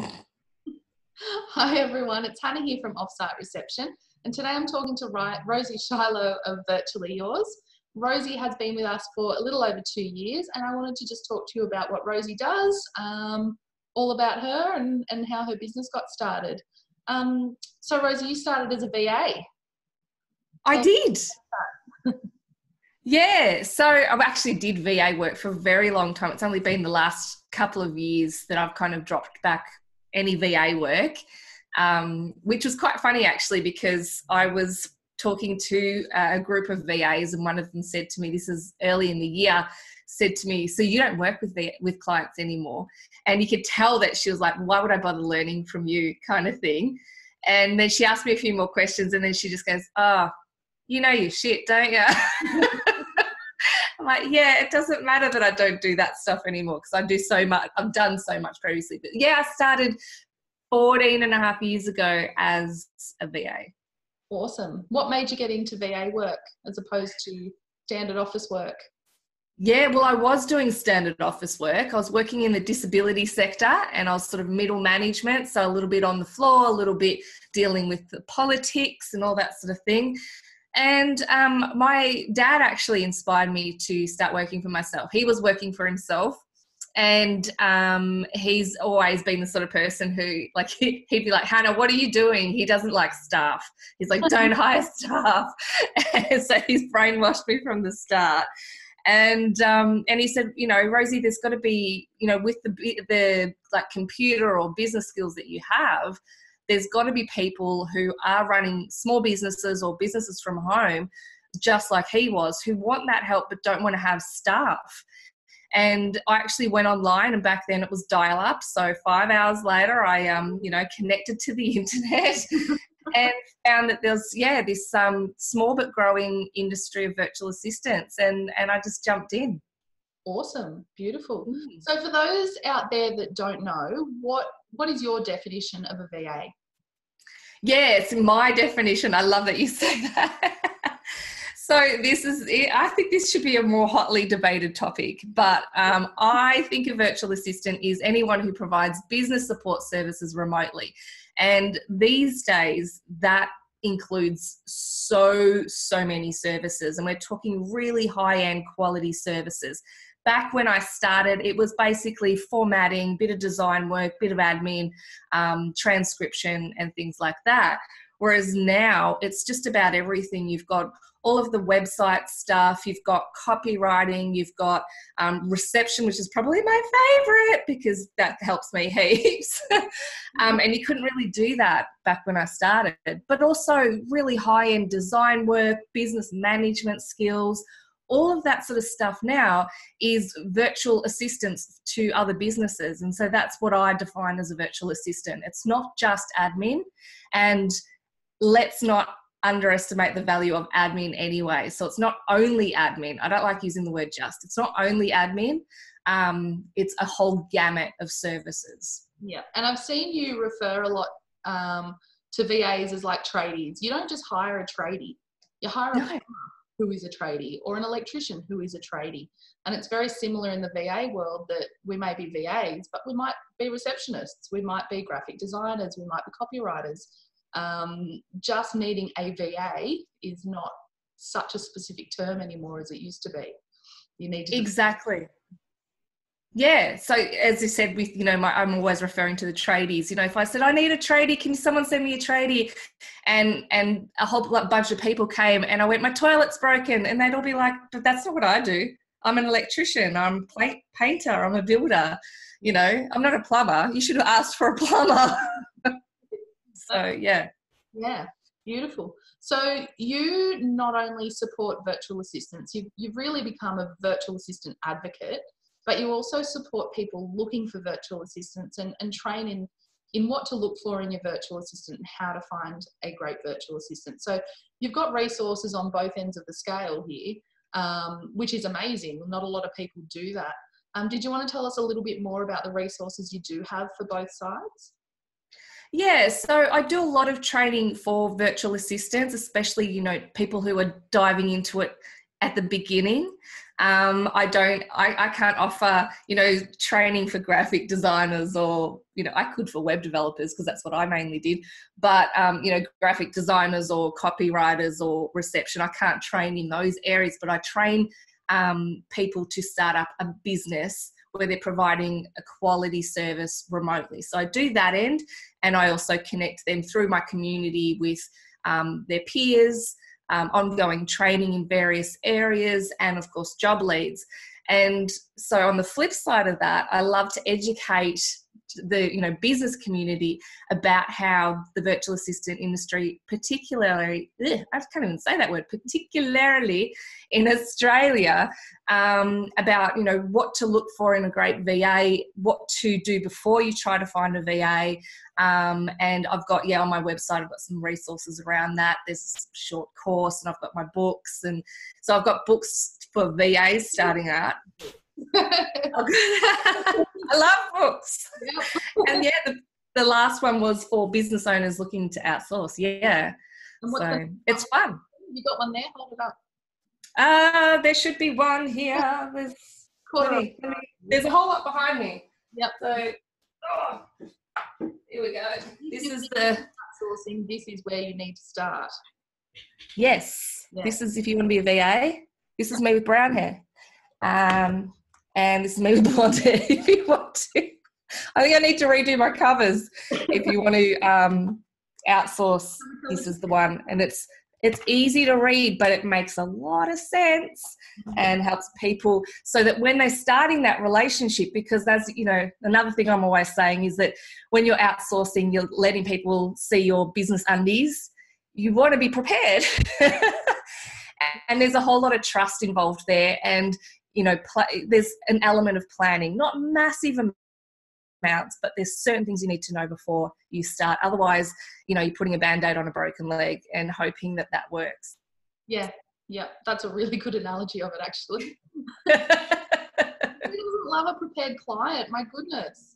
Hi everyone, it's Hannah here from Offsite Reception, and today I'm talking to Rosie Shilo of Virtually Yours. Rosie has been with us for a little over 2 years, and I wanted to just talk to you about what Rosie does, all about her and how her business got started. So Rosie, you started as a VA. I did. Yeah, so I actually did VA work for a very long time. It's only been the last couple of years that I've kind of dropped back any VA work, which was quite funny actually, because I was talking to a group of VAs and one of them said to me, this is early in the year, said to me, so you don't work with clients anymore? And you could tell that she was like, why would I bother learning from you, kind of thing. And then she asked me a few more questions and then she just goes, oh, you know your shit, don't you? I'm like, yeah, it doesn't matter that I don't do that stuff anymore because I do so much. I've done so much previously. But yeah, I started 14 and a half years ago as a VA. Awesome. What made you get into VA work as opposed to standard office work? Yeah, well, I was doing standard office work. I was working in the disability sector and I was sort of middle management, so a little bit on the floor, a little bit dealing with the politics and all that sort of thing. And my dad actually inspired me to start working for myself. He was working for himself and he's always been the sort of person who, like, he'd be like, Hannah, what are you doing? He doesn't like staff. He's like, don't hire staff. And so he's brainwashed me from the start. And he said, you know, Rosie, there's got to be, you know, with the like computer or business skills that you have, there's got to be people who are running small businesses or businesses from home, just like he was, who want that help but don't want to have staff. And I actually went online, and back then it was dial-up. So 5 hours later, I, connected to the internet and found that there's, this small but growing industry of virtual assistants, and I just jumped in. Awesome. Beautiful. So for those out there that don't know, what is your definition of a VA? Yeah, it's my definition. I love that you say that. So this is it. I think this should be a more hotly debated topic, but I think a virtual assistant is anyone who provides business support services remotely. And these days that includes so many services, and we're talking really high-end quality services. Back when I started, it was basically formatting, bit of design work, bit of admin, transcription and things like that. Whereas now it's just about everything. You've got all of the website stuff, you've got copywriting, you've got reception, which is probably my favourite because that helps me heaps. And you couldn't really do that back when I started. But also really high-end design work, business management skills, all of that sort of stuff now is virtual assistants to other businesses. And so that's what I define as a virtual assistant. It's not just admin, and let's not underestimate the value of admin anyway. So it's not only admin. I don't like using the word just. It's not only admin. It's a whole gamut of services. Yeah. And I've seen you refer a lot to VAs as like tradies. You don't just hire a tradie. You hire a plumber who is a tradie, or an electrician who is a tradie. And it's very similar in the VA world that we may be VAs, but we might be receptionists. We might be graphic designers. We might be copywriters. Just needing a VA is not such a specific term anymore as it used to be. You need to exactly. Yeah. So as you said, with, I'm always referring to the tradies. If I said, I need a tradie, can someone send me a tradie? And a whole bunch of people came and I went, my toilet's broken. And they'd all be like, but that's not what I do. I'm an electrician. I'm a painter. I'm a builder. I'm not a plumber. You should have asked for a plumber. So, yeah. Yeah, beautiful. So you not only support virtual assistants, you've really become a virtual assistant advocate, but you also support people looking for virtual assistants and train in what to look for in your virtual assistant and how to find a great virtual assistant. So you've got resources on both ends of the scale here, which is amazing. Not a lot of people do that. Did you want to tell us a little bit more about the resources you do have for both sides? Yeah, so I do a lot of training for virtual assistants, especially, people who are diving into it at the beginning. I can't offer, training for graphic designers, or, I could for web developers because that's what I mainly did. But, graphic designers or copywriters or reception, I can't train in those areas, but I train people to start up a business where they're providing a quality service remotely. So I do that end, and I also connect them through my community with their peers, ongoing training in various areas, and of course job leads. And so on the flip side of that, I love to educate the business community about how the virtual assistant industry, particularly I can't even say that word, particularly in Australia, about what to look for in a great VA, what to do before you try to find a VA. And I've got on my website I've got some resources around that. There's a short course, and I've got my books, and so I've got books for VAs starting out. I love books. Yep. And the last one was for business owners looking to outsource. So it's fun. You got one there? Hold it up. There should be one here. There's a whole lot behind me. Yep. So here we go. This is the outsourcing. This is where you need to start. Yes. Yeah. This is if you want to be a VA. This is me with brown hair. And this is me with blonde hair if you want to. I think I need to redo my covers if you want to outsource. This is the one. And it's easy to read, but it makes a lot of sense and helps people so that when they're starting that relationship, because that's, another thing I'm always saying is that when you're outsourcing, you're letting people see your business undies. You want to be prepared. And there's a whole lot of trust involved there. And there's an element of planning, not massive amounts, but there's certain things you need to know before you start. Otherwise, you're putting a Band-Aid on a broken leg and hoping that works. Yeah, that's a really good analogy of it, actually. Who doesn't love a prepared client? My goodness.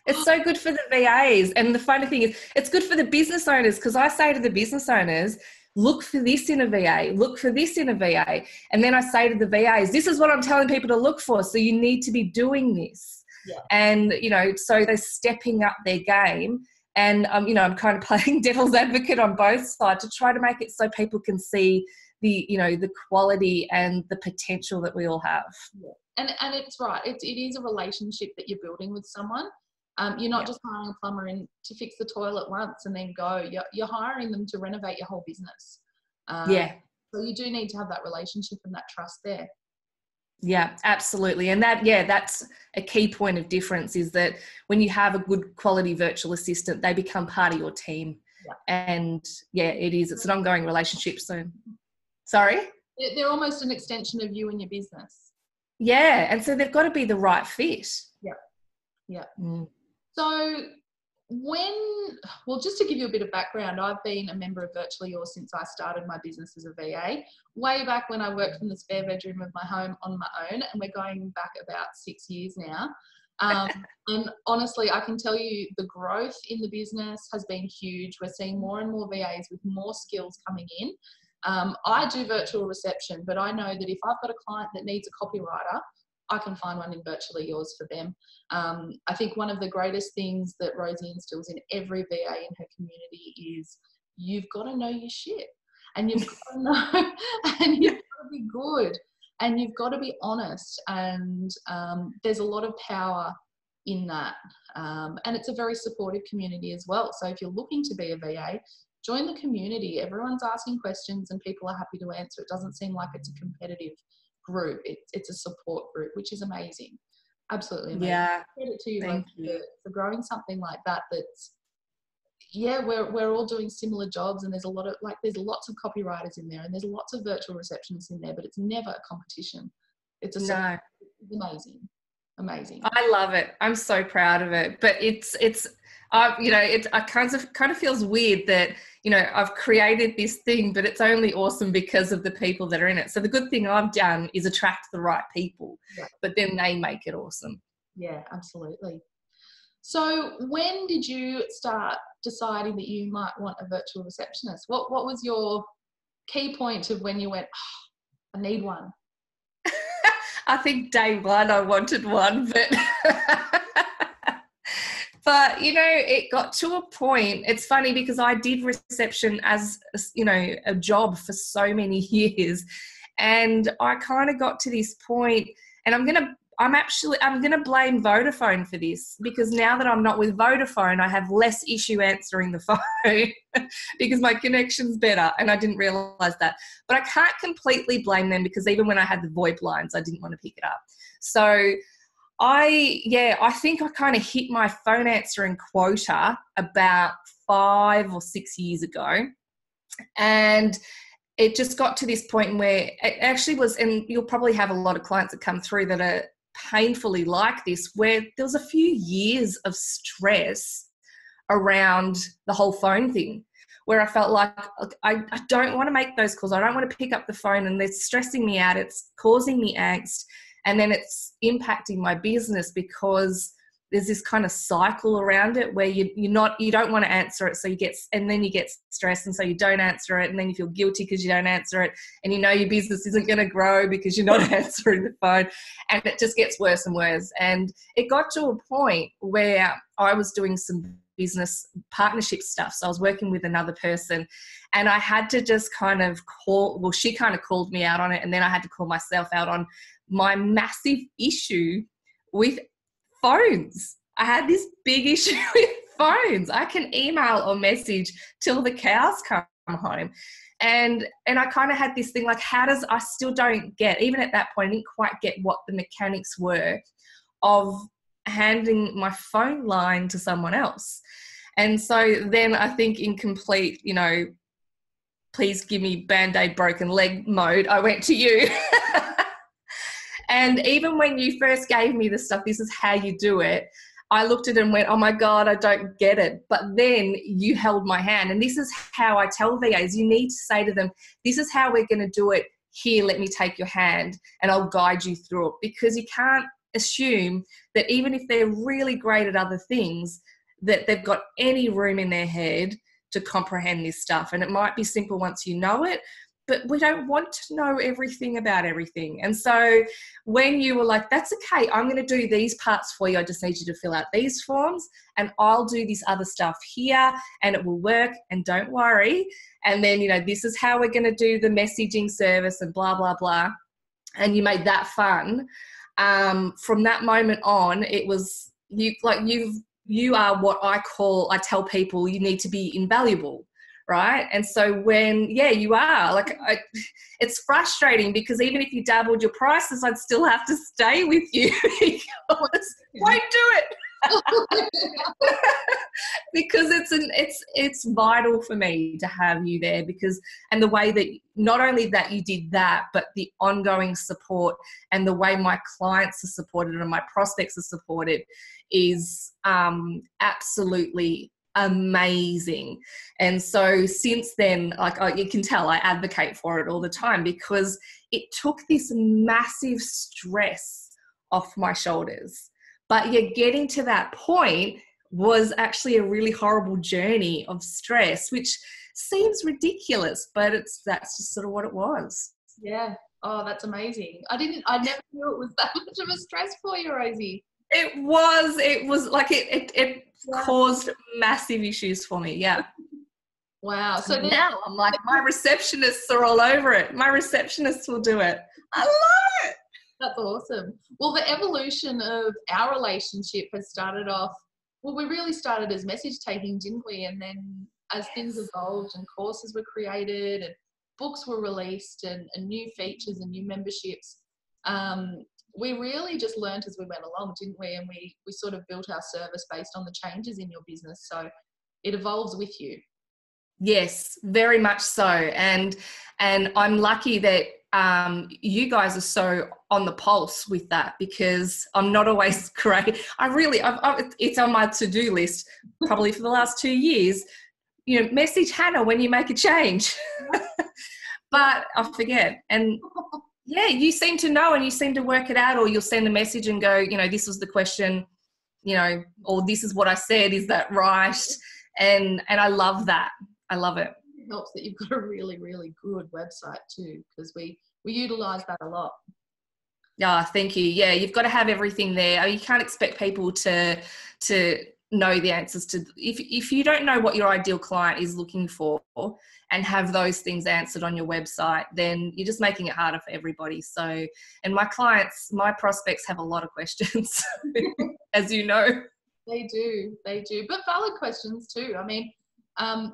It's so good for the VAs. And the funny thing is, it's good for the business owners, because I say to the business owners, look for this in a VA, look for this in a VA. And then I say to the VAs, this is what I'm telling people to look for. So you need to be doing this. Yeah. And, so they're stepping up their game. And, I'm kind of playing devil's advocate on both sides to try to make it so people can see the quality and the potential that we all have. Yeah. And it's right. It is a relationship that you're building with someone. You're not just hiring a plumber in to fix the toilet once and then go. You're hiring them to renovate your whole business. So you do need to have that relationship and that trust there. Yeah, absolutely. And that's a key point of difference, is that when you have a good quality virtual assistant, they become part of your team. Yeah. And it's an ongoing relationship. So, sorry? They're almost an extension of you and your business. Yeah. And so they've got to be the right fit. Yeah. So just to give you a bit of background, I've been a member of Virtually Yours since I started my business as a VA, way back when I worked from the spare bedroom of my home on my own, and we're going back about 6 years now. And honestly, I can tell you the growth in the business has been huge. We're seeing more and more VAs with more skills coming in. I do virtual reception, but I know that if I've got a client that needs a copywriter, I can find one in Virtually Yours for them. I think one of the greatest things that Rosie instills in every VA in her community is you've got to know your shit, and you've got to know, and you've got to be good, and you've got to be honest. And there's a lot of power in that. And it's a very supportive community as well. So if you're looking to be a VA, join the community. Everyone's asking questions and people are happy to answer. It doesn't seem like it's a competitive group. It's a support group, which is amazing. Absolutely amazing. Yeah. Credit to you, for growing something like that. That's we're all doing similar jobs, and there's lots of copywriters in there, and there's lots of virtual receptionists in there, but it's never a competition. It's amazing. I love it. I'm so proud of it. But it kind of feels weird that, I've created this thing, but it's only awesome because of the people that are in it. So the good thing I've done is attract the right people, but then they make it awesome. Yeah, absolutely. So when did you start deciding that you might want a virtual receptionist? What was your key point of when you went, I need one? I think day one I wanted one, but but you know, it got to a point. It's funny because I did reception as, you know, a job for so many years, and I kind of got to this point, and I'm gonna blame Vodafone for this, because now that I'm not with Vodafone, I have less issue answering the phone because my connection's better, and I didn't realise that. But I can't completely blame them, because even when I had the VoIP lines, I didn't want to pick it up. So I think I kind of hit my phone answering quota about 5 or 6 years ago. And it just got to this point where it actually was, and you'll probably have a lot of clients that come through that are painfully like this, where there was a few years of stress around the whole phone thing, where I felt like I don't want to make those calls. I don't want to pick up the phone, and they're stressing me out. It's causing me angst. And then it's impacting my business, because there's this kind of cycle around it where you don't want to answer it. So you get stressed, and so you don't answer it. And then you feel guilty because you don't answer it. And you know your business isn't going to grow because you're not answering the phone. And it just gets worse and worse. And it got to a point where I was doing some business partnership stuff. So I was working with another person, and I had to just kind of she kind of called me out on it. And then I had to call myself out on my massive issue with phones. I had this big issue with phones. I can email or message till the cows come home. And I kind of had this thing like, I still don't get, even at that point, I didn't quite get what the mechanics were of handing my phone line to someone else. And so then I think in complete, you know, please give me Band-Aid broken leg mode, I went to you. And even when you first gave me the stuff, this is how you do it, I looked at it and went, oh my God, I don't get it. But then you held my hand. And this is how I tell VAs, you need to say to them, this is how we're going to do it. Here, let me take your hand and I'll guide you through it. Because you can't assume that even if they're really great at other things, that they've got any room in their head to comprehend this stuff. And it might be simple once you know it, but we don't want to know everything about everything. And so when you were like, that's okay, I'm going to do these parts for you. I just need you to fill out these forms and I'll do this other stuff here and it will work, and don't worry. And then, you know, this is how we're going to do the messaging service and blah, blah, blah. And you made that fun. From that moment on, it was you are what I tell people you need to be invaluable. Right. And so when, you are like, it's frustrating because even if you doubled your prices, I'd still have to stay with you because won't do it. Because it's vital for me to have you there, because, and the way that not only that you did that, but the ongoing support and the way my clients are supported and my prospects are supported is absolutely amazing. And so since then, like you can tell, I advocate for it all the time, because it took this massive stress off my shoulders. But getting to that point was actually a really horrible journey of stress, which seems ridiculous, but that's just sort of what it was. Yeah. Oh, that's amazing. I never knew it was that much of a stress for you, Rosie. It was like it caused massive issues for me. Yeah. Wow. So now I'm like, my receptionists are all over it. My receptionists will do it. I love it. That's awesome. Well, the evolution of our relationship has started off, we really started as message taking, didn't we? And then as things evolved and courses were created and books were released and new features and new memberships, we really just learned as we went along, didn't we? And we sort of built our service based on the changes in your business. So it evolves with you. Yes, very much so. And I'm lucky that you guys are so on the pulse with that, because I'm not always great. It's on my to-do list probably for the last 2 years. You know, message Hannah when you make a change. But I forget. And yeah, you seem to know and you seem to work it out, or you'll send a message and go, you know, this was the question, you know, or this is what I said. Is that right? And I love that. I love it. It helps that you've got a really, really good website too, because we utilize that a lot. Yeah, thank you. Yeah, you've got to have everything there. You can't expect people to know the answers to, if you don't know what your ideal client is looking for and have those things answered on your website, then you're just making it harder for everybody. So, and my prospects have a lot of questions, as you know. They do, but valid questions too. I mean,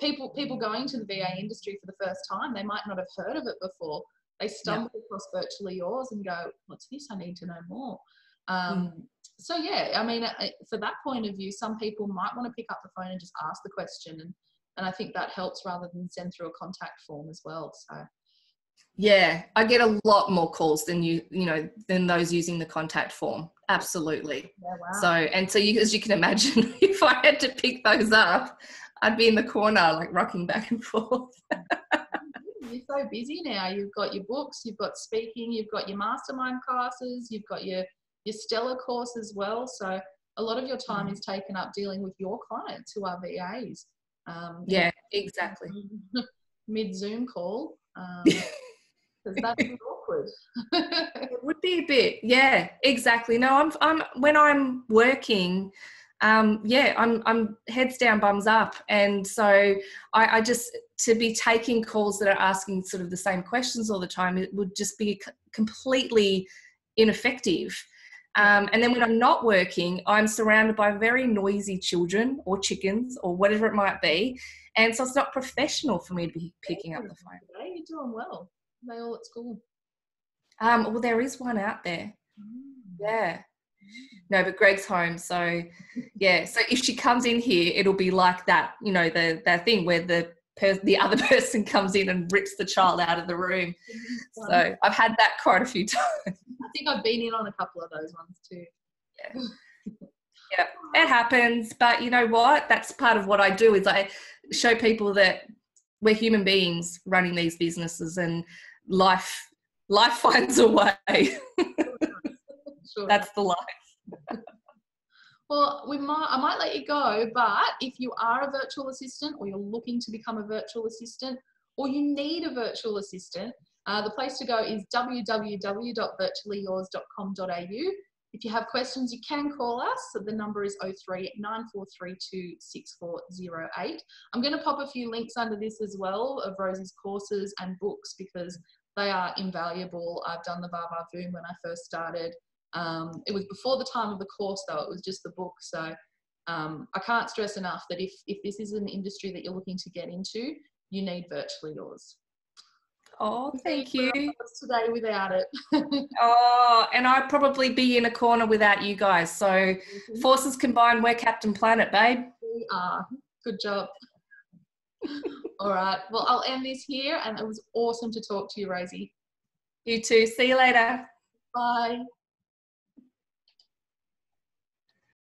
people going to the VA industry for the first time, they might not have heard of it before. They stumble across Virtually Yours and go, what's this? I need to know more. So yeah, I mean, for that point of view, some people might want to pick up the phone and just ask the question. And I think that helps rather than send through a contact form as well. So yeah, I get a lot more calls than than those using the contact form. Absolutely. Yeah, wow. So as you can imagine, if I had to pick those up, I'd be in the corner, like rocking back and forth. You're so busy now. You've got your books, you've got speaking, you've got your mastermind classes, you've got your Stellar course as well. So a lot of your time is taken up dealing with your clients who are VAs. Yeah, exactly. Mid-Zoom call. Because that's awkward. It would be a bit, yeah, exactly. No, I'm when I'm working, I'm heads down, bums up, and so I just, to be taking calls that are asking sort of the same questions all the time, it would just be completely ineffective. And then when I'm not working, I'm surrounded by very noisy children or chickens or whatever it might be, and so it's not professional for me to be picking up the phone. Today you're doing well. Are they all at school? Well, there is one out there. Yeah. No, but Greg's home, so yeah. So if she comes in here, it'll be like that, that thing where the other person comes in and rips the child out of the room. So I've had that quite a few times. I think I've been in on a couple of those ones too. Yeah. Yeah, it happens, but you know what? That's part of what I do, is I show people that we're human beings running these businesses, and life finds a way. Sure. That's the life. Well, I might let you go, but if you are a virtual assistant, or you're looking to become a virtual assistant, or you need a virtual assistant, the place to go is www.virtuallyyours.com.au. If you have questions, you can call us. The number is 03 9432 6408. I'm going to pop a few links under this as well of Rosie's courses and books, because they are invaluable. I've done the Baba Boom when I first started. It was before the time of the course though, it was just the book. So I can't stress enough that if this is an industry that you're looking to get into, you need Virtually Yours. Oh, thank you. Today without it. Oh, and I'd probably be in a corner without you guys. So forces combined, we're Captain Planet, babe. We are. Good job. All right. Well, I'll end this here, and it was awesome to talk to you, Rosie. You too. See you later. Bye.